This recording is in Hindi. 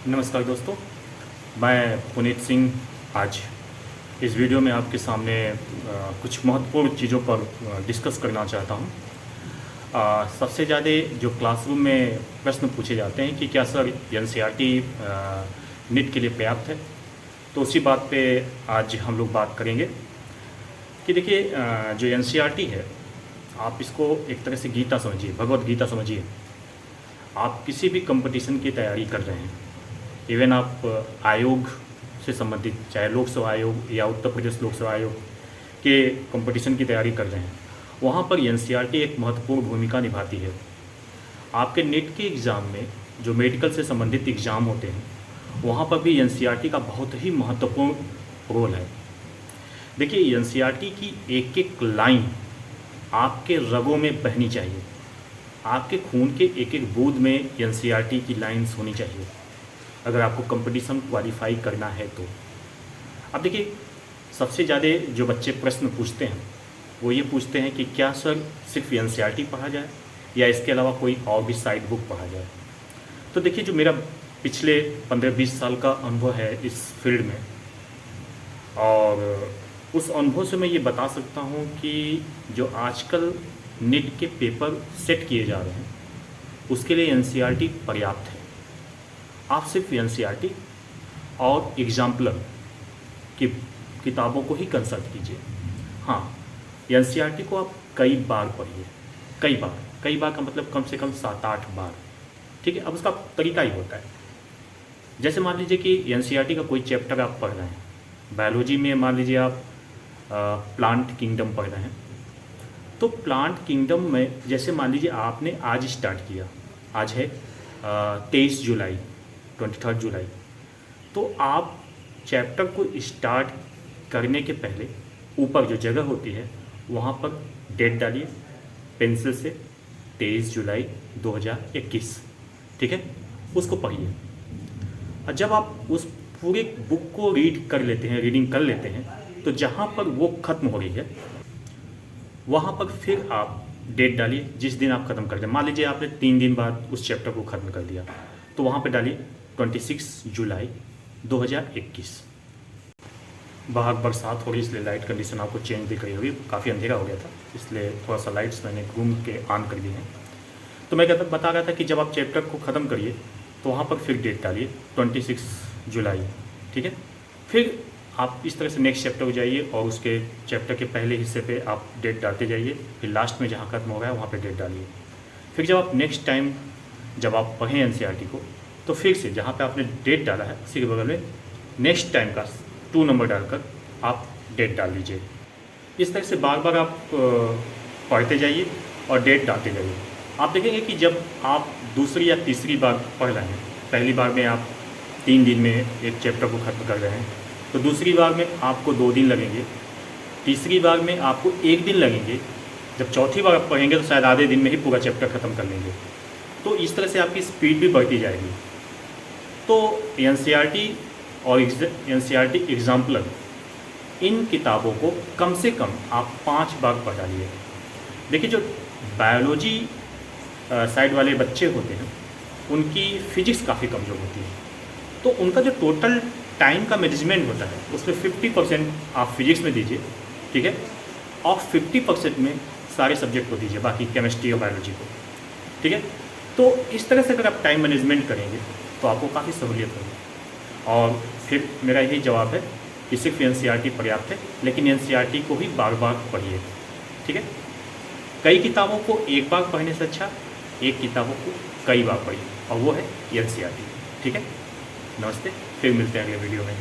नमस्कार दोस्तों, मैं पुनीत सिंह आज इस वीडियो में आपके सामने कुछ महत्वपूर्ण चीज़ों पर डिस्कस करना चाहता हूं। सबसे ज़्यादा जो क्लासरूम में प्रश्न पूछे जाते हैं कि क्या सर एनसीईआरटी नीट के लिए पर्याप्त है, तो उसी बात पे आज हम लोग बात करेंगे कि देखिए जो एनसीईआरटी है, आप इसको एक तरह से गीता समझिए, भगवत गीता समझिए। आप किसी भी कंपटीशन की तैयारी कर रहे हैं, इवन आप आयोग से संबंधित, चाहे लोकसभा आयोग या उत्तर प्रदेश लोकसभा आयोग के कंपटीशन की तैयारी कर रहे हैं, वहाँ पर एनसीईआरटी एक महत्वपूर्ण भूमिका निभाती है। आपके नीट के एग्ज़ाम में जो मेडिकल से संबंधित एग्ज़ाम होते हैं, वहाँ पर भी एनसीईआरटी का बहुत ही महत्वपूर्ण रोल है। देखिए, एनसीईआरटी की एक एक लाइन आपके रगों में बहनी चाहिए, आपके खून के एक एक बूंद में एनसीईआरटी की लाइन्स होनी चाहिए अगर आपको कंपटीशन क्वालिफाई करना है तो। अब देखिए, सबसे ज़्यादा जो बच्चे प्रश्न पूछते हैं वो ये पूछते हैं कि क्या सर सिर्फ एनसीईआरटी पढ़ा जाए या इसके अलावा कोई और भी साइड बुक पढ़ा जाए। तो देखिए, जो मेरा पिछले 15-20 साल का अनुभव है इस फील्ड में, और उस अनुभव से मैं ये बता सकता हूँ कि जो आजकल नीट के पेपर सेट किए जा रहे हैं, उसके लिए एनसीईआरटी पर्याप्त है। आप सिर्फ एनसीईआरटी और एग्जाम्पलर की किताबों को ही कंसल्ट कीजिए। हाँ, एनसीईआरटी को आप कई बार पढ़िए, कई बार का मतलब कम से कम 7-8 बार, ठीक है। अब उसका तरीका ही होता है, जैसे मान लीजिए कि एनसीईआरटी का कोई चैप्टर आप पढ़ रहे हैं, बायोलॉजी में मान लीजिए आप प्लांट किंगडम पढ़ रहे हैं, तो प्लांट किंगडम में जैसे मान लीजिए आपने आज स्टार्ट किया, आज है 23 जुलाई, 23 जुलाई, तो आप चैप्टर को स्टार्ट करने के पहले ऊपर जो जगह होती है वहाँ पर डेट डालिए पेंसिल से, 23 जुलाई 2021, ठीक है। उसको पढ़िए, और जब आप उस पूरे बुक को रीडिंग कर लेते हैं, तो जहाँ पर वो ख़त्म हो रही है वहाँ पर फिर आप डेट डालिए जिस दिन आप ख़त्म कर दें। मान लीजिए आपने 3 दिन बाद उस चैप्टर को ख़त्म कर दिया, तो वहाँ पे डालिए 26 जुलाई 2021। बाहर बरसात हो रही, इसलिए लाइट कंडीशन आपको चेंज दिख रही होगी, काफ़ी अंधेरा हो गया था, इसलिए थोड़ा सा लाइट्स मैंने घूम के ऑन कर दिए हैं। तो मैं बता रहा था कि जब आप चैप्टर को ख़त्म करिए तो वहाँ पर फिर डेट डालिए 26 जुलाई, ठीक है। फिर आप इस तरह से नेक्स्ट चैप्टर हो जाइए और उसके चैप्टर के पहले हिस्से पे आप डेट डालते जाइए, फिर लास्ट में जहाँ खत्म हो गया है वहाँ पे डेट डालिए। फिर जब आप नेक्स्ट टाइम जब आप पढ़ें एनसीईआरटी को, तो फिर से जहाँ पे आपने डेट डाला है उसी के बगल में नेक्स्ट टाइम का 2 नंबर डालकर आप डेट डाल दीजिए। इस तरह से बार बार आप पढ़ते जाइए और डेट डालते जाइए। आप देखेंगे कि जब आप दूसरी या तीसरी बार पढ़ रहे हैं, पहली बार में आप 3 दिन में एक चैप्टर को ख़त्म कर रहे हैं, तो दूसरी बार में आपको 2 दिन लगेंगे, तीसरी बार में आपको 1 दिन लगेंगे, जब चौथी बार आप पढ़ेंगे तो शायद आधे दिन में ही पूरा चैप्टर ख़त्म कर लेंगे। तो इस तरह से आपकी स्पीड भी बढ़ती जाएगी। तो एनसीईआरटी और एनसीईआरटी एग्जाम्पलर, इन किताबों को कम से कम आप 5 बार पढ़ डालिए। देखिए, जो बायोलॉजी साइड वाले बच्चे होते हैं उनकी फिजिक्स काफ़ी कमज़ोर होती है, तो उनका जो टोटल टाइम का मैनेजमेंट होता है उसमें 50% आप फिजिक्स में दीजिए, ठीक है, और 50% में सारे सब्जेक्ट को दीजिए, बाकी केमिस्ट्री और बायोलॉजी को, ठीक है। तो इस तरह से अगर आप टाइम मैनेजमेंट करेंगे तो आपको काफ़ी सहूलियत होगी। और फिर मेरा यही जवाब है कि सिर्फ एनसीईआरटी पर्याप्त है, लेकिन एनसीईआरटी को ही बार बार पढ़िए, ठीक है। कई किताबों को एक बार पढ़ने से अच्छा एक किताबों को कई बार पढ़िए, और वो है एनसीईआरटी, ठीक है। नमस्ते, फिर मिलते हैं अगले वीडियो में।